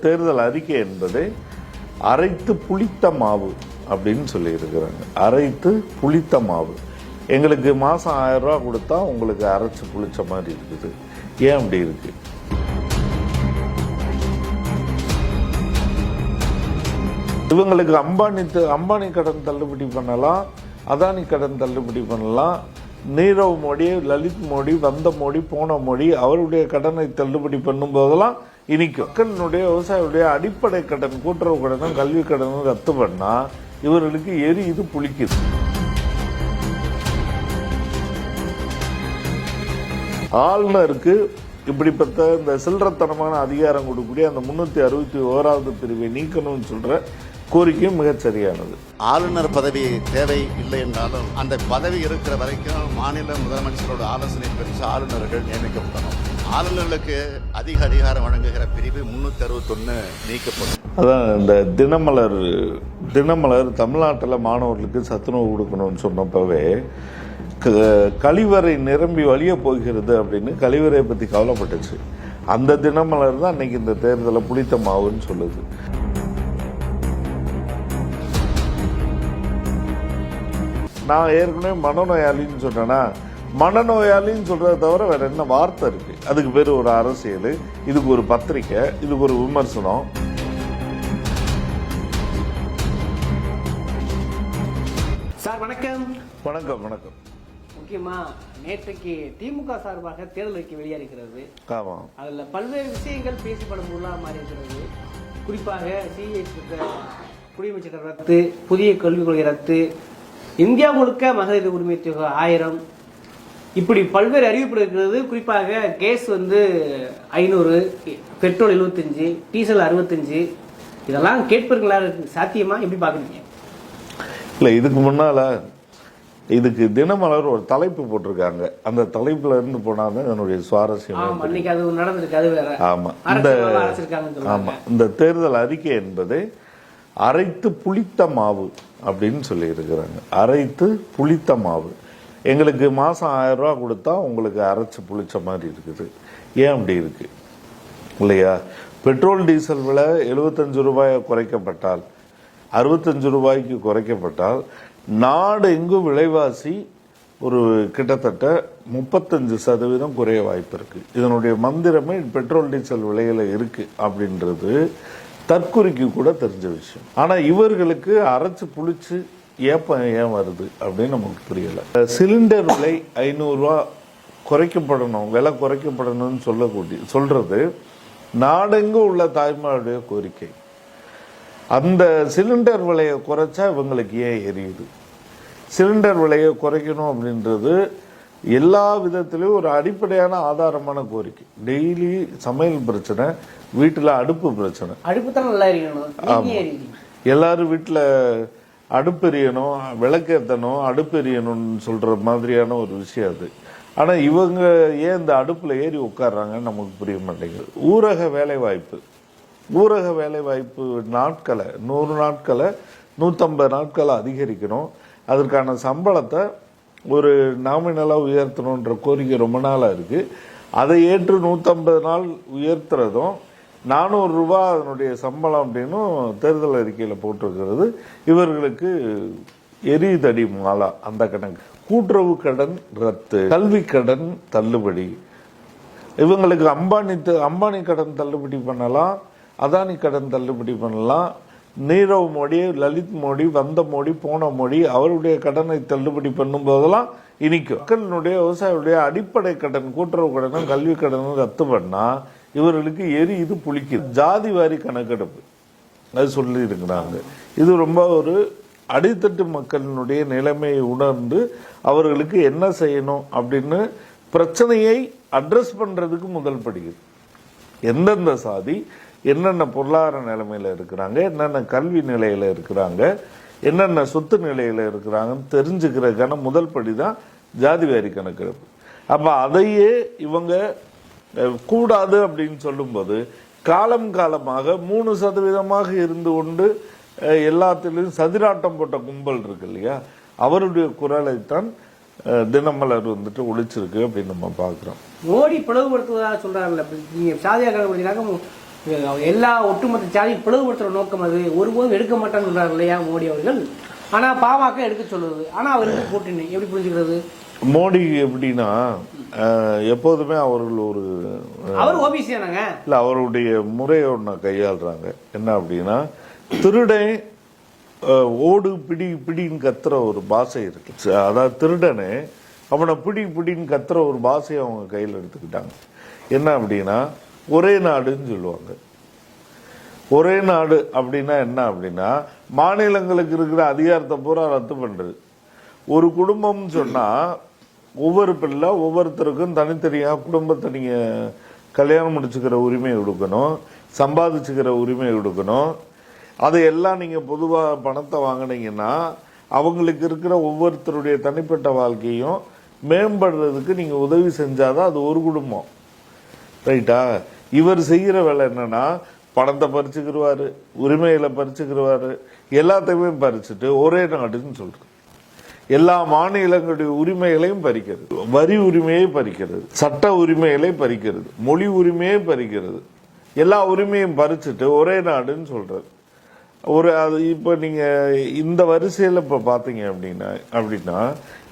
தேர்தல் அறிக்கை என்பதை அரைத்து புளித்த மாவு அப்படின்னு சொல்லியிருக்கிறாங்க. அரைத்து புளித்த மாவு. எங்களுக்கு மாதம் 1000 ரூபா கொடுத்தா உங்களுக்கு அரைச்சு புளிச்ச மாதிரி இருக்குது. ஏன் அப்படி இருக்கு? இவங்களுக்கு அம்பானி கடன் தள்ளுபடி பண்ணலாம், அதானி கடன் தள்ளுபடி பண்ணலாம். நீரவ் மோடி, லலித் மோடி, வந்த மோடி, போன மோடி அவருடைய கடனை தள்ளுபடி பண்ணும் போதெல்லாம் இனிக்கும். மக்களுடைய விவசாயிகளுடைய அடிப்படை கடன், கூட்டுறவு கடனும் கல்வி கடனும் ரத்து பண்ணா இவர்களுக்கு இது புளிக்குது. ஆளுநருக்கு இப்படிப்பட்ட இந்த சில்லறத்தனமான அதிகாரம் கொடுக்கக்கூடிய அந்த 361வது பிரிவை நீக்கணும்னு சொல்ற கோரிக்கையும் மிகச் சரியானது. ஆளுநர் பதவி தேவை இல்லை என்றாலும் அந்த பதவி இருக்கிற வரைக்கும் மாநில முதலமைச்சரோட ஆலோசனை பெற்று ஆளுநர்கள் நியமிக்கப்படணும். ஆளுநர்களுக்கு அதிக அதிகாரம் வழங்குகிற பிரிவு 361 நீக்கப்படும். அதான் இந்த தினமலர் தமிழ்நாட்டில் மாணவர்களுக்கு சத்துணவு கொடுக்கணும்னு சொன்னப்பவே கழிவறை நிரம்பி வழிய போகிறது அப்படின்னு கழிவறையை பற்றி கவலைப்பட்டுச்சு. அந்த தினமலர் தான் இன்னைக்கு இந்த தேர்தலை புளித்த மாவுன்னு சொல்லுது. நான் ஏற்கனவே மனநோயாளின்னு சொன்னேன்னா, மனநோயாளின்னு சொல்றதை தவிர வேற என்ன வார்த்தை இருக்கு? அதுக்கு பேர் ஒரு அரசியல், இதுக்கு ஒரு பத்திரிக்கை, இதுக்கு ஒரு விமர்சனம். சார் வணக்கம். வணக்கம். வணக்கம். முக்கியமா நேற்றைக்கு திமுக சார்பாக தேர்தல் அறிக்கை வெளியாகிறது. ஆமா, அதுல பல்வேறு விஷயங்கள் பேசப்படும் பொருளாக மாறி இருக்கிறது. குறிப்பாக குடியுரிமை சட்டம் ரத்து, புதிய கல்விக் கொள்கை ரத்து, இந்தியா முழுக்க மகளிர் உரிமை தொகை 1000, இப்படி பல்வேறு அறிவிப்பு இருக்கிறது. குறிப்பாக கேஸ் 500, பெட்ரோல் 75, டீசல் 65, இதெல்லாம் கேட்பீர்களா? சாத்தியமா? எப்படி பாக்குறீங்க? இல்ல, இதுக்கு முன்னால இதுக்கு தினமலர் ஒரு தலைப்பு போட்டிருக்காங்க. அந்த தலைப்புல இருந்து போனாதான் என்னுடைய சுவாரஸ்யம். இந்த தேர்தல் அறிக்கை என்பதை அரைத்து புளித்த மாவு அப்படின்னு சொல்லி இருக்கிறாங்க. அரைத்து புளித்த மாவு. எங்களுக்கு மாசம் 1000 ரூபா கொடுத்தா உங்களுக்கு அரைச்சு புளிச்ச மாதிரி இருக்குது. ஏன் அப்படி இருக்கு? இல்லையா? பெட்ரோல் டீசல் விலை 75 ரூபாய் குறைக்கப்பட்டால், 65 ரூபாய்க்கு குறைக்கப்பட்டால், நாடு எங்கும் விலைவாசி ஒரு கிட்டத்தட்ட 35% குறைய வாய்ப்பு இருக்கு. இதனுடைய மந்திரமே பெட்ரோல் டீசல் விலையில இருக்கு அப்படின்றது தற்குறிக்கு கூட தெரிஞ்ச விஷயம். ஆனா இவர்களுக்கு அரைச்சு புளிச்சு ஏன் வருது அப்படின்னு நமக்கு புரியல. சிலிண்டர் விலை 500 ரூபா குறைக்கப்படணும், விலை குறைக்கப்படணும்னு சொல்றது நாடெங்கும் உள்ள தாய்மாருடைய கோரிக்கை. அந்த சிலிண்டர் விலையை குறைச்சா இவங்களுக்கு ஏன் எரியுது? சிலிண்டர் விலையை குறைக்கணும் அப்படின்றது எல்லா விதத்திலையும் ஒரு அடிப்படையான ஆதாரமான கோரிக்கை. டெய்லி சமையல் பிரச்சனை, வீட்டுல அடுப்பு பிரச்சனை. எல்லாரும் வீட்டுல அடுப்பு எரியணும், விளக்கேற்றணும், அடுப்பு எரியணும்னு சொல்ற மாதிரியான ஒரு விஷயம் அது. ஆனா இவங்க ஏன் இந்த அடுப்புல ஏறி உட்கார்றாங்கன்னு நமக்கு புரிய மாட்டேங்குது. ஊரக வேலை வாய்ப்பு நாட்களை 100 நாட்களை 150 நாட்களை அதிகரிக்கணும். அதற்கான சம்பளத்தை ஒரு நாமினலா உயர்த்தணுன்ற கோரிக்கை ரொம்ப நாளா இருக்கு. அதை ஏற்று 150 நாள் உயர்த்துறதும் 400 ரூபாய் அதனுடைய சம்பளம் அப்படின்னு தேர்தல் அறிக்கையில போட்டிருக்கிறது. இவர்களுக்கு எரிதடி மாலா அந்த கணக்கு. கூட்டுறவு கடன் ரத்து, கல்வி கடன் தள்ளுபடி. இவங்களுக்கு அம்பானி கடன் தள்ளுபடி பண்ணலாம், அதானி கடன் தள்ளுபடி பண்ணலாம். நீரவ் மோடி, லலித் மோடி, வந்த மோடி, போன மோடி அவருடைய கடனை தள்ளுபடி பண்ணும் போதெல்லாம் இனிக்கும். மக்களுடைய விவசாயிகளுடைய அடிப்படை கடன், கூட்டுறவு கடனும் கல்வி கடனும் ரத்து பண்ணா இவர்களுக்கு இது புளிக்குது. ஜாதி வாரி கணக்கெடுப்பு அது சொல்லி இருக்கிறாங்க. இது ரொம்ப ஒரு அடித்தட்டு மக்களினுடைய நிலைமையை உணர்ந்து அவர்களுக்கு என்ன செய்யணும் அப்படின்னு பிரச்சனையை அட்ரஸ் பண்றதுக்கு முதல் படிக்குது. எந்தெந்த சாதி என்னென்ன பொருளாதார நிலைமையில இருக்கிறாங்க, என்னென்ன கல்வி நிலையில இருக்கிறாங்க, என்னென்ன சொத்து நிலையில இருக்கிறாங்கன்னு தெரிஞ்சுக்கிறதுக்கான முதல் படிதான் ஜாதி வாரி கணக்கெடுப்பு. அப்ப அதையே இவங்க கூடாது அப்படின்னு சொல்லும்போது காலம் காலமாக 3% இருந்து கொண்டு எல்லாத்திலும் சதிராட்டம் போட்ட கும்பல் இருக்கு இல்லையா, அவருடைய குரலைத்தான் தினமலர் ஒழிச்சிருக்கு அப்படின்னு நம்ம பாக்குறோம். மோடி பிளவுபடுத்துவதாக சொல்றாங்கல்ல, நீங்க சாதியா கணக்கு எல்லா ஒட்டுமொத்த ஜாதி பிளவுபடுத்துகிற நோக்கம் அது ஒருபோதும் எடுக்க மாட்டான்னு இல்லையா மோடி அவர்கள். ஆனால் பாமக எடுக்க சொல்லுது. ஆனால் அவருக்கு கூட்டணி எப்படி புரிஞ்சுக்கிறது? மோடி எப்படின்னா எப்போதுமே அவர்கள் அவர் ஓபிசி தானாங்க. இல்லை, அவருடைய முறையை ஒன்று கையாளுறாங்க. என்ன அப்படின்னா, திருடன் ஓடு பிடி பிடின்னு கத்துற ஒரு பாஷை இருக்கு. அதாவது திருடனே அவனை பிடி பிடின்னு கத்துற ஒரு பாஷையை அவங்க கையில் எடுத்துக்கிட்டாங்க. என்ன அப்படின்னா, ஒரே நாடுன்னு சொல்லுவாங்க. ஒரே நாடு அப்படின்னா என்ன அப்படின்னா, மாநிலங்களுக்கு இருக்கிற அதிகாரத்தை பூரா ரத்து பண்றது. ஒரு குடும்பம்னு சொன்னா ஒவ்வொரு பிள்ளை ஒவ்வொருத்தருக்கும் தனித்தனியாக குடும்பத்தை நீங்க கல்யாணம் முடிச்சுக்கிற உரிமையை கொடுக்கணும், சம்பாதிச்சுக்கிற உரிமையை கொடுக்கணும். அதையெல்லாம் நீங்க பொதுவாக பணத்தை வாங்கினீங்கன்னா அவங்களுக்கு இருக்கிற ஒவ்வொருத்தருடைய தனிப்பட்ட வாழ்க்கையும் மேம்படுறதுக்கு நீங்க உதவி செஞ்சாதான் அது ஒரு குடும்பம். ரைட்டா? இவர் செய்கிற வேலை என்னன்னா, பணத்தை பறிச்சுக்கிடுவாரு, உரிமைகளை பறிச்சுக்கிடுவாரு, எல்லாத்தையுமே பறிச்சுட்டு ஒரே நாடுன்னு சொல்றது. எல்லா மாநிலங்களுடைய உரிமைகளையும் பறிக்கிறது, வரி உரிமையை பறிக்கிறது, சட்ட உரிமைகளை பறிக்கிறது, மொழி உரிமையை பறிக்கிறது, எல்லா உரிமையும் பறிச்சுட்டு ஒரே நாடுன்னு சொல்றது. அது இப்ப நீங்க இந்த வரிசையில இப்ப பாத்தீங்க அப்படின்னா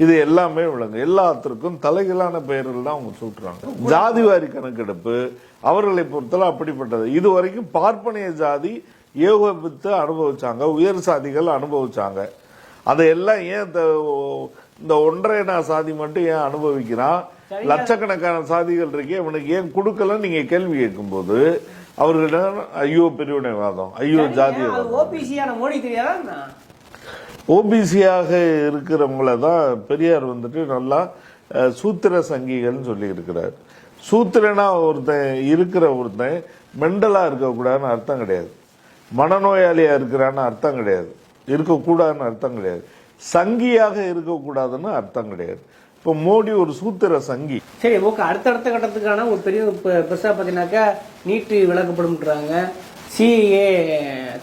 இது எல்லாமே விளங்கு. எல்லாத்திற்கும் தலைகளான பெயர்கள் தான் அவங்க சூட்டுறாங்க. ஜாதிவாரி கணக்கெடுப்பு அவர்களை பொறுத்தல அப்படிப்பட்டது. இது வரைக்கும் பார்ப்பனிய ஜாதி ஏகோபித்து அனுபவிச்சாங்க, உயர் சாதிகள் அனுபவிச்சாங்க. அதையெல்லாம் ஏன் இந்த ஒன்றரை சாதி மட்டும் ஏன் அனுபவிக்கிறான்? லட்சக்கணக்கான சாதிகள் இருக்கே, அவனுக்கு ஏன் கொடுக்கல? நீங்க கேள்வி கேட்கும் போது அவர்களிடம் ஐயோ பிரிவினைவாதம், ஐயோ ஜாதி. ஓபிசியாக இருக்கிறவங்கள தான் பெரியார் வந்துட்டு நல்லா சூத்திர சங்கிகள்னு சொல்லி இருக்கிறார். சூத்திரனா ஒருத்தன் மெண்டலா இருக்கக்கூடாதுன்னு அர்த்தம் கிடையாது, மனநோயாளியா இருக்கிறான்னு அர்த்தம் கிடையாது, இருக்கக்கூடாதுன்னு அர்த்தம் கிடையாது, சங்கியாக இருக்கக்கூடாதுன்னு அர்த்தம் கிடையாது. இப்ப மோடி ஒரு சூத்திர சங்கி. சரி, ஓகே. அடுத்தடுத்த கட்டத்துக்கான ஒரு பெரிய பெருசா பாத்தீங்கன்னாக்கா நீட்டு விலக்கப்படும்ன்றாங்க, சிஏ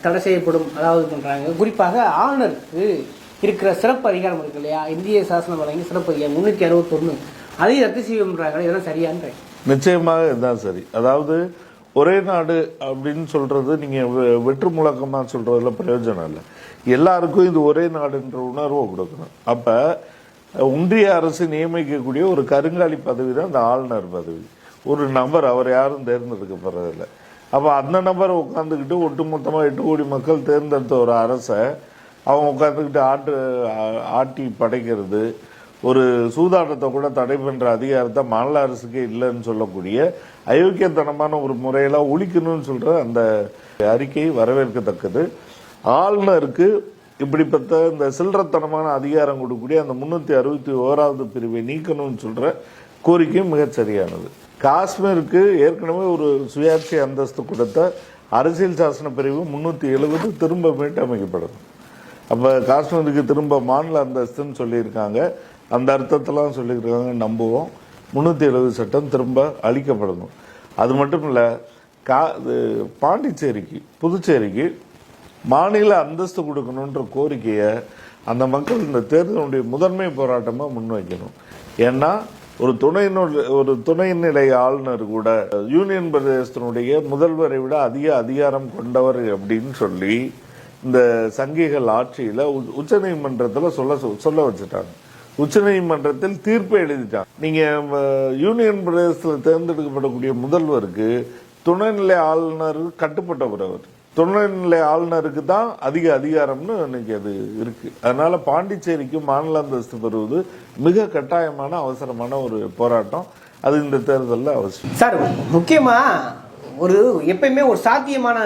தடை செய்யப்படும், அதாவது பண்றாங்க. குறிப்பாக ஆளுநருக்கு இருக்கிற சிறப்பு அதிகாரம் இருக்கு இல்லையா, இந்திய சாசனம் வழங்கி சிறப்பு அதிகாரம் 361 அதையும் ரத்து செய்யறாங்க. இதெல்லாம் சரியான்ற? நிச்சயமாக இதுதான் சரி. அதாவது ஒரே நாடு அப்படின்னு சொல்றது நீங்க வெற்று முழக்கமா சொல்றதுல பிரயோஜனம் இல்லை. எல்லாருக்கும் இது ஒரே நாடுன்ற உணர்வை கொடுக்கணும். அப்ப ஒன்றிய அரசு நியமிக்கக்கூடிய ஒரு கருங்காலி பதவி தான் இந்த ஆளுநர் பதவி. ஒரு நபர், அவர் யாரும் தேர்ந்தெடுக்கப்படுறதில்லை. அப்ப அந்த நபர் உட்காந்துக்கிட்டு ஒட்டுமொத்தமா 8 கோடி மக்கள் தேர்ந்தெடுத்த ஒரு அரசை அவங்க உட்காந்துக்கிட்டு ஆட்டி படைக்கிறது, ஒரு சூதாட்டத்தை கூட தடை பண்ற அதிகாரத்தை மாநில அரசுக்கே இல்லைன்னு சொல்லக்கூடிய அயோக்கியத்தனமான ஒரு முறையில ஒழிக்கணும்னு சொல்ற அந்த அறிக்கை வரவேற்கத்தக்கது. ஆளுநருக்கு இப்படிப்பட்ட இந்த சில்லறத்தனமான அதிகாரம் கொடுக்கக்கூடிய அந்த 361வது பிரிவை நீக்கணும்னு சொல்ற கோரிக்கையும் மிகச் சரியானது. காஷ்மீருக்கு ஏற்கனவே ஒரு சுயாட்சி அந்தஸ்து கொடுத்த அரசியல் சாசன பிரிவு 370 திரும்ப மீட்டமைக்கப்படும். அப்ப காஷ்மீருக்கு திரும்ப மாநில அந்தஸ்துன்னு சொல்லியிருக்காங்க. அந்த அர்த்தத்தெல்லாம் சொல்லியிருக்காங்க, நம்புவோம். 370 சட்டம் திரும்ப அளிக்கப்படணும். அது மட்டும் இல்ல, பாண்டிச்சேரிக்கு புதுச்சேரிக்கு மாநில அந்தஸ்து கொடுக்கணுன்ற கோரிக்கையை அந்த மக்கள் இந்த தேர்தலுடைய முதன்மை போராட்டமா முன்வைக்கணும். ஏன்னா ஒரு துணைநிலை ஆளுநர் கூட யூனியன் பிரதேசத்தினுடைய முதல்வரை விட அதிக அதிகாரம் கொண்டவர் அப்படின்னு சொல்லி இந்த சங்கிகள் ஆட்சியில உச்ச நீதிமன்றத்தில் சொல்ல வச்சுட்டாங்க. உச்ச நீதிமன்றத்தில் தீர்ப்பை எழுதிட்டாங்க. நீங்க யூனியன் பிரதேசத்தில் தேர்ந்தெடுக்கப்படக்கூடிய முதல்வருக்கு துணைநிலை ஆளுநர் கட்டுப்பட்டவர். துணைநிலை ஆளுநருக்கு தான் அதிக அதிகாரம்னு இன்னைக்கு அது இருக்கு. அதனால பாண்டிச்சேரிக்கு மாநில அந்தஸ்து பெறுவது மிக கட்டாயமான அவசரமான ஒரு போராட்டம். அது இந்த தேர்தலில் அவசியம். சார், முக்கியமா ஒரு எப்பயுமே ஒரு சாத்தியமான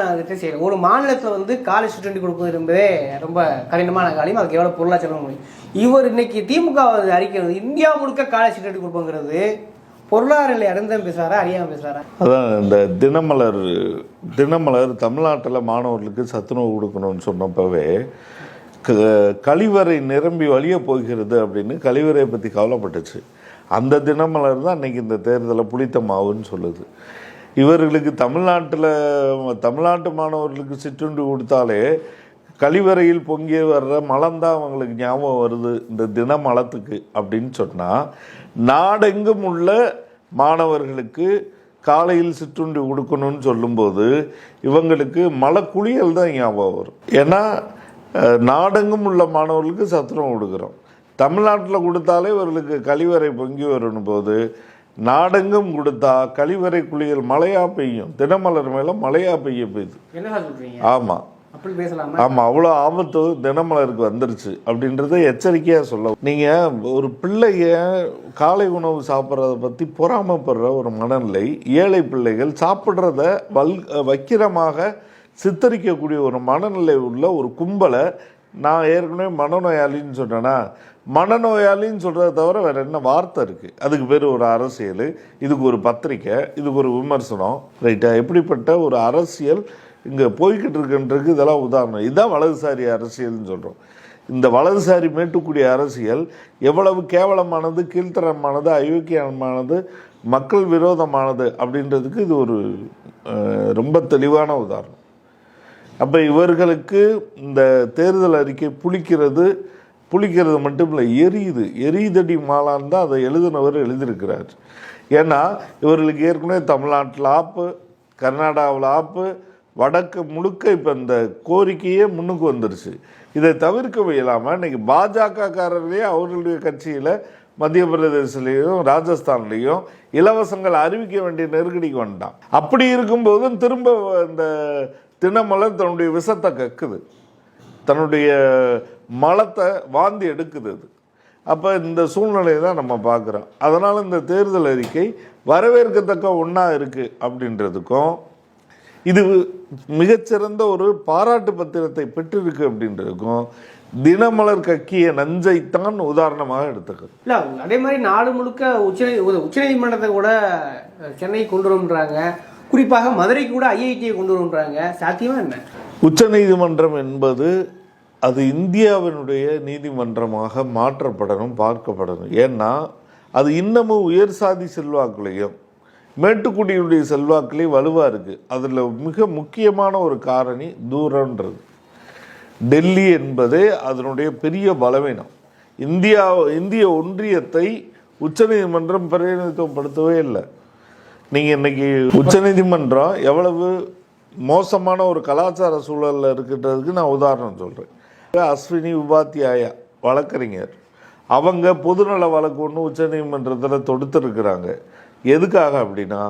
செய்யணும். ஒரு மாநிலத்தில் காலேஜ் ஸ்டூடெண்ட் கொடுப்பது என்பதே ரொம்ப கடினமான காரியம். அதுக்கு எவ்வளவு பொருளா செலவு முடியும். இவர் இன்னைக்கு திமுக அறிக்கை இந்தியா முழுக்க காலேஜ் ஸ்டூடெண்ட் கொடுப்போங்கிறது பொருளாதார நிலை அறிந்தும் பேசுறாரா, அறியாம பேசுறாரா? அதான் இந்த தினமலர் தமிழ்நாட்டில் மாணவர்களுக்கு சத்துணவு கொடுக்கணும்னு சொன்னப்பவே கழிவறை நிரம்பி வழிய போகிறது அப்படின்னு கழிவறையை பத்தி கவலைப்பட்டுச்சு. அந்த தினமலர் தான் இன்னைக்கு இந்த தேர்தலை புளித்த மாவுன்னு சொல்லுது. இவர்களுக்கு தமிழ்நாட்டு மாணவர்களுக்கு சிற்றுண்டி கொடுத்தாலே கழிவறையில் பொங்கி வர்ற மலம்தான் அவங்களுக்கு ஞாபகம் வருது இந்த தினமலத்துக்கு அப்படின்னு சொன்னா, நாடெங்கும் உள்ள மாணவர்களுக்கு காலையில் சிற்றுண்டி கொடுக்கணும்னு சொல்லும்போது இவங்களுக்கு மலை குளியல் தான் ஞாபகம் வரும். ஏன்னா நாடெங்கும் உள்ள மாணவர்களுக்கு சத்துணவு கொடுக்குறோம். தமிழ்நாட்டில் கொடுத்தாலே இவர்களுக்கு கழிவறை பொங்கி வரணும் போது நாடெங்கும் கொடுத்தா கழிவறை குளியல் மழையா பெய்யும். தினமலர் மேல மழையா பெய்யுது. ஆமா அப்படி பேசலாமா? ஆமா, அவ்வளோ ஆபத்து தினமலருக்கு வந்துருச்சு அப்படின்றத எச்சரிக்கையா சொல்ல. நீங்க ஒரு பிள்ளைய காலை உணவு சாப்பிட்றத பத்தி பொறாமப்படுற ஒரு மனநிலை, ஏழை பிள்ளைகள் சாப்பிட்றத வக்கிரமாக சித்தரிக்கக்கூடிய ஒரு மனநிலை உள்ள ஒரு கும்பலை, நான் ஏற்கனவே மனநோயாளின்னு சொன்னேன்னா, மனநோயாளின்னு சொல்கிறத தவிர வேற என்ன வார்த்தை இருக்குது? அதுக்கு பேர் ஒரு அரசியல், இதுக்கு ஒரு பத்திரிக்கை, இதுக்கு ஒரு விமர்சனம், ரைட்டா? எப்படிப்பட்ட ஒரு அரசியல் இங்கே போய்கிட்டு இருக்குன்றது இதெல்லாம் உதாரணம். இதுதான் வலதுசாரி அரசியல்னு சொல்கிறோம். இந்த வலதுசாரி மேட்டுக்கூடிய அரசியல் எவ்வளவு கேவலமானது, கீழ்த்தரமானது, அயோக்கியமானது, மக்கள் விரோதமானது அப்படின்றதுக்கு இது ஒரு ரொம்ப தெளிவான உதாரணம். அப்போ இவர்களுக்கு இந்த தேர்தல் அறிக்கை புளிக்கிறது மட்டும் இல்லை, எரியுதடி மாலான்னு தான் அதை எழுதினவர் எழுதியிருக்கிறார். ஏன்னா இவர்களுக்கு ஏற்கனவே தமிழ்நாட்டில் ஆப்பு, கர்நாடகாவில் ஆப்பு, வடக்கு முழுக்க இப்போ இந்த கோரிக்கையே முன்னுக்கு வந்துருச்சு. இதை தவிர்க்க இயலாமல் இன்னைக்கு பாஜகக்காரர்களே அவர்களுடைய கட்சியில் மத்திய பிரதேசலையும் ராஜஸ்தான்லேயும் இலவசங்கள் அறிவிக்க வேண்டிய நெருக்கடிக்கு வந்துட்டான். அப்படி இருக்கும்போதும் திரும்ப இந்த தினமலர் தன்னுடைய விஷத்தை கக்குது, தன்னுடைய மலத்தை வாந்தி எடுக்குது. அது அப்போ இந்த சூழ்நிலையை தான் நம்ம பார்க்குறோம். அதனால் இந்த தேர்தல் அறிக்கை வரவேற்கத்தக்க ஒன்றா இருக்குது அப்படின்றதுக்கும், இது மிகச்சிறந்த ஒரு பாராட்டு பத்திரத்தை பெற்றிருக்கு அப்படின்றதுக்கும் தினமலர் கக்கிய நஞ்சைத்தான் உதாரணமாக எடுத்துக்கிறது. இல்லை, அதே மாதிரி நாடு முழுக்க உச்சநீதிமன்றத்தை கூட சென்னை கொண்டு வரும்ன்றாங்க, குறிப்பாக மதுரைக்கு கூட ஐஐடியை கொண்டு வரும்ன்றாங்க. சாத்தியமா என்ன? உச்சநீதிமன்றம் என்பது அது இந்தியாவினுடைய நீதிமன்றமாக மாற்றப்படணும், பார்க்கப்படணும். ஏன்னா அது இன்னமும் உயர் சாதி செல்வாக்குலையும் மேட்டுக்குடியுடைய செல்வாக்குலையும் வலுவாக இருக்குது. அதில் மிக முக்கியமான ஒரு காரணி தூரன்றது. டெல்லி என்பதே அதனுடைய பெரிய பலவீனம். இந்திய ஒன்றியத்தை உச்சநீதிமன்றம் பிரதிநிதித்துவப்படுத்தவே இல்லை. நீங்கள் இன்னைக்கு உச்சநீதிமன்றம் எவ்வளவு மோசமான ஒரு கலாச்சார சூழலில் இருக்கின்றதுக்கு நான் உதாரணம் சொல்கிறேன். அஸ்வினி உபாத்யாயா வழக்கறிஞர், அவங்க பொதுநல வழக்கு ஒன்று உச்சநீதிமன்றத்தில் தொடுத்துருக்கிறாங்க. எதுக்காக அப்படின்னா,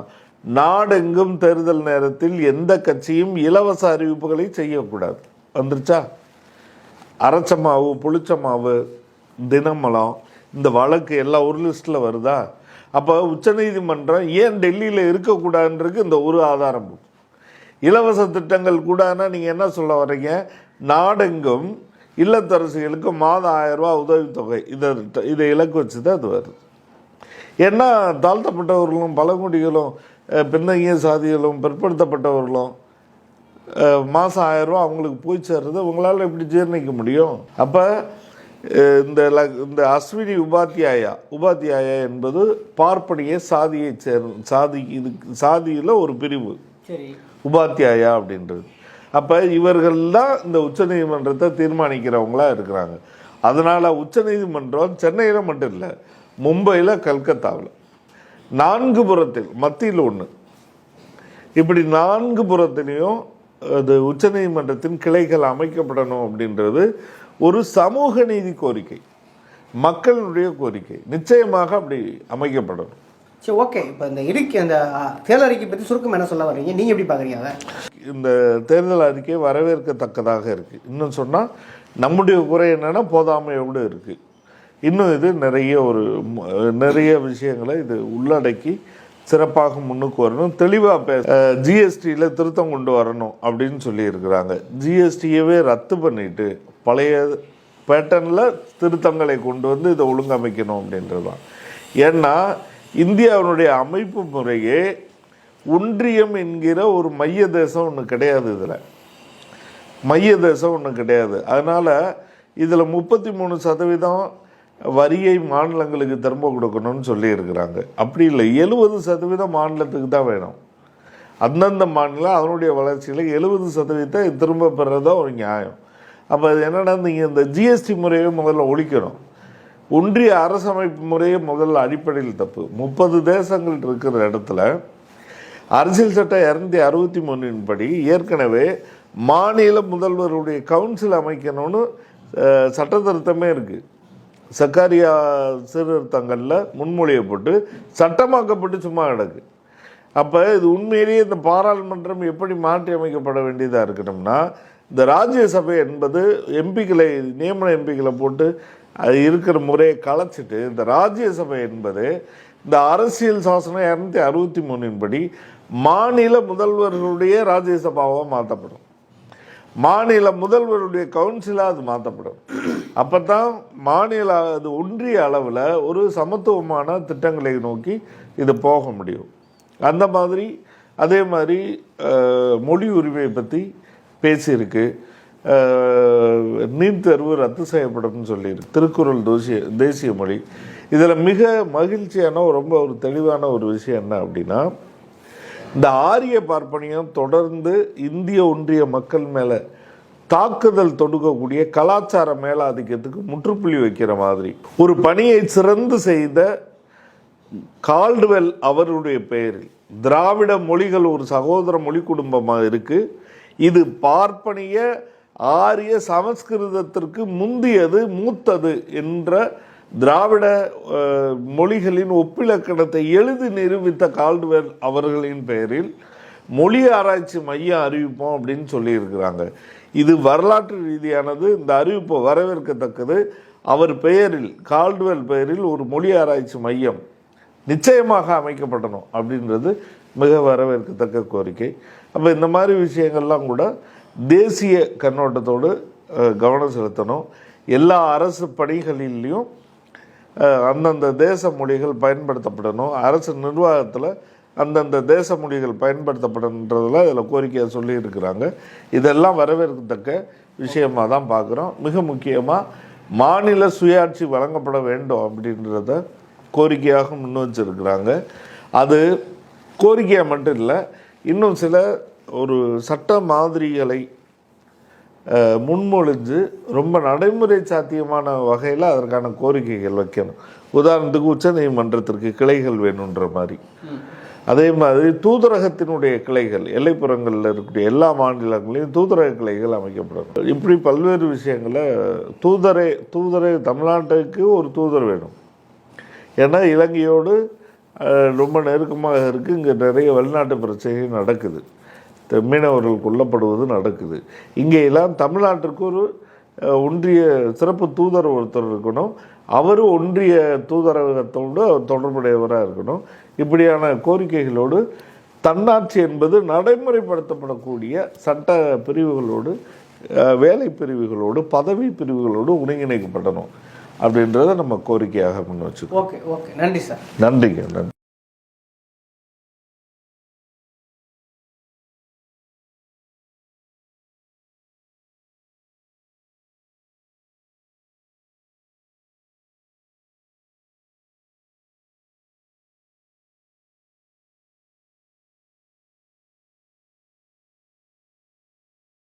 நாடெங்கும் தேர்தல் நேரத்தில் எந்த கட்சியும் இலவச அறிவிப்புகளை செய்யக்கூடாது. வந்துருச்சா? அரைச்ச மாவு, புளிச்ச மாவு, தினமலம், இந்த வழக்கு எல்லாம் ஒரு லிஸ்ட்டில் வருதா? அப்போ உச்சநீதிமன்றம் ஏன் டெல்லியில் இருக்கக்கூடாதுன்றதுக்கு இந்த ஒரு ஆதாரம். இலவச திட்டங்கள் கூடனா நீங்கள் என்ன சொல்ல வர்றீங்க? நாடெங்கும் இல்லத்தரசிகளுக்கு மாதம் 1000 ரூபா உதவித்தொகை, இதை இலக்கு வச்சு தான் அது வருது. ஏன்னா தாழ்த்தப்பட்டவர்களும் பழங்குடிகளும் பின்னங்கிய சாதிகளும் பிற்படுத்தப்பட்டவர்களும் மாதம் 1000 ரூபா அவங்களுக்கு போய் சேர்றது உங்களால் எப்படி ஜீர்ணிக்க முடியும்? அப்போ இந்த அஸ்வினி உபாத்யாயா என்பது பார்ப்பனிய சாதியை சாதியில் ஒரு பிரிவு உபாத்யாயா அப்படின்றது. அப்போ இவர்கள் தான் இந்த உச்சநீதிமன்றத்தை தீர்மானிக்கிறவங்களா இருக்கிறாங்க. அதனால் உச்சநீதிமன்றம் சென்னையில் மட்டும் இல்லை, மும்பையில், கல்கத்தாவில் 4 புறத்தில், மத்தியில் 1, இப்படி 4 புறத்திலையும் அது உச்சநீதிமன்றத்தின் கிளைகள் அமைக்கப்படணும் அப்படின்றது ஒரு சமூக நீதி கோரிக்கை, மக்களுடைய கோரிக்கை. நிச்சயமாக அப்படி அமைக்கப்படணும். சரி, ஓகே. இப்போ இந்த அந்த தேர்தல் அறிக்கை பற்றி சுருக்கம் என்ன சொல்ல வர்றீங்க? நீங்கள் எப்படி பார்க்குறீங்க அதை? இந்த தேர்தல் அறிக்கை வரவேற்கத்தக்கதாக இருக்குது. இன்னும் சொன்னால் நம்முடைய குறை என்னென்னா போதாமையோடு இருக்குது. இன்னும் இது நிறைய விஷயங்களை இது உள்ளடக்கி சிறப்பாக முன்னுக்கு வரணும், தெளிவாக ஜிஎஸ்டியில் திருத்தம் கொண்டு வரணும் அப்படின்னு சொல்லியிருக்கிறாங்க. ஜிஎஸ்டியவே ரத்து பண்ணிட்டு பழைய பேட்டர்னில் திருத்தங்களை கொண்டு வந்து இதை ஒழுங்கமைக்கணும் அப்படின்றது தான். ஏன்னா இந்தியாவினுடைய அமைப்பு முறையே ஒன்றியம் என்கிற ஒரு மைய தேசம் ஒன்று கிடையாது. இதில் மைய தேசம் ஒன்று கிடையாது. அதனால் இதில் 33% வரியை மாநிலங்களுக்கு திரும்ப கொடுக்கணும்னு சொல்லியிருக்கிறாங்க. அப்படி இல்லை, 70% மாநிலத்துக்கு தான் வேணும். அந்தந்த மாநிலம் அதனுடைய வளர்ச்சியில் 70% திரும்ப பெறதான் ஒரு நியாயம். அப்போ அது என்னென்னா, நீங்கள் இந்த ஜிஎஸ்டி முறையை முதல்ல ஒழிக்கணும். ஒன்றிய அரசமைப்பு முறையே முதல்ல அடிப்படையில் தப்பு. 30 தேசங்கள் இருக்கிற இடத்துல அரசியல் சட்டம் 263 படி ஏற்கனவே மாநில முதல்வருடைய கவுன்சில் அமைக்கணும்னு சட்ட திருத்தமே இருக்கு. சக்காரியா சீர்திருத்தங்களில் முன்மொழியப்பட்டு சட்டமாக்கப்பட்டு சும்மா கிடக்கு. அப்போ இது உண்மையிலேயே இந்த பாராளுமன்றம் எப்படி மாற்றி அமைக்கப்பட வேண்டியதாக இருக்கணும்னா, இந்த ராஜ்யசபை என்பது எம்பிக்களை நியமன எம்பிக்களை போட்டு அது இருக்கிற முறையை கலைச்சிட்டு இந்த ராஜ்யசபை என்பது இந்த அரசியல் சாசனம் 263 படி மாநில முதல்வர்களுடைய ராஜ்யசபாவாக மாற்றப்படும். மாநில முதல்வருடைய கவுன்சிலாக அது மாற்றப்படும். அப்போ தான் மாநில அது ஒன்றிய அளவில் ஒரு சமத்துவமான திட்டங்களை நோக்கி இது போக முடியும். அந்த மாதிரி அதே மாதிரி மொழி உரிமையை பற்றி பேசியிருக்கு. நீட் தேர்வு ரத்து செய்யப்படும்னு சொல்லியிருக்கு. திருக்குறள் தேசிய மொழி. இதில் மிக மகிழ்ச்சியான ரொம்ப ஒரு தெளிவான ஒரு விஷயம் என்ன அப்படின்னா, இந்த ஆரிய பார்ப்பனியம் தொடர்ந்து இந்திய ஒன்றிய மக்கள் மேலே தாக்குதல் தொடுக்கக்கூடிய கலாச்சார மேலாதிக்கத்துக்கு முற்றுப்புள்ளி வைக்கிற மாதிரி ஒரு பணியை சிறந்து செய்த கால்டுவெல் அவருடைய பெயரில் திராவிட மொழிகள் ஒரு சகோதர மொழி குடும்பமாக இருக்கு. இது பார்ப்பனிய ஆரிய சமஸ்கிருதத்திற்கு முந்தியது மூத்தது என்ற திராவிட மொழிகளின் ஒப்பிலக்கணத்தை எழுதி நிரூபித்த கால்டுவெல் அவர்களின் பெயரில் மொழி ஆராய்ச்சி மையம் அறிவிப்போம் அப்படின்னு சொல்லியிருக்கிறாங்க. இது வரலாற்று ரீதியானது. இந்த அறிவிப்பு வரவேற்கத்தக்கது. அவர் பெயரில் கால்டுவெல் பெயரில் ஒரு மொழி ஆராய்ச்சி மையம் நிச்சயமாக அமைக்கப்படணும் அப்படின்றது மிக வரவேற்கத்தக்க கோரிக்கை. அப்போ இந்த மாதிரி விஷயங்கள்லாம் கூட தேசிய கண்ணோட்டத்தோடு கவனம் செலுத்தணும். எல்லா அரசு பணிகளிலையும் அந்தந்த தேச மொழிகள் பயன்படுத்தப்படணும். அரசு நிர்வாகத்தில் அந்தந்த தேச மொழிகள் பயன்படுத்தப்படன்றதில் இதில் கோரிக்கையை சொல்லியிருக்கிறாங்க. இதெல்லாம் வரவேற்கத்தக்க விஷயமாக தான் பார்க்குறோம். மிக முக்கியமாக மாநில சுயாட்சி வழங்கப்பட வேண்டும் அப்படின்றத கோரிக்கையாக முன் வச்சிருக்கிறாங்க. அது கோரிக்கையாக மட்டும் இல்லை, இன்னும் சில ஒரு சட்ட மாதிரிகளை முன்மொழிஞ்சு ரொம்ப நடைமுறை சாத்தியமான வகையில் அதற்கான கோரிக்கைகள் வைக்கணும். உதாரணத்துக்கு உச்ச நீதிமன்றத்திற்கு கிளைகள் வேணுன்ற மாதிரி, அதே மாதிரி தூதரகத்தினுடைய கிளைகள் எல்லைப்புறங்களில் இருக்கக்கூடிய எல்லா மாநிலங்களையும் தூதரக கிளைகள் அமைக்கப்படணும். இப்படி பல்வேறு விஷயங்களை தூதரை தமிழ்நாட்டுக்கு ஒரு தூதர் வேணும். ஏன்னா இலங்கையோடு ரொம்ப நெருக்கமாக இருக்குது. இங்கே நிறைய வெளிநாட்டு பிரச்சனைகள் நடக்குது. மீனவர்கள் கொல்லப்படுவது நடக்குது. இங்கே எல்லாம் தமிழ்நாட்டிற்கு ஒரு ஒன்றிய சிறப்பு தூதர் ஒருத்தர் இருக்கணும். அவர் ஒன்றிய தூதரகத்தோடு தொடர்புடையவராக இருக்கணும். இப்படியான கோரிக்கைகளோடு தன்னாட்சி என்பது நடைமுறைப்படுத்தப்படக்கூடிய சட்ட பிரிவுகளோடு, வேலை பிரிவுகளோடு, பதவி பிரிவுகளோடு ஒருங்கிணைக்கப்படணும் அப்படின்றத நம்ம கோரிக்கையாக முன் வச்சுக்கோம். ஓகே, நன்றி சார். நன்றிங்க. நன்றி.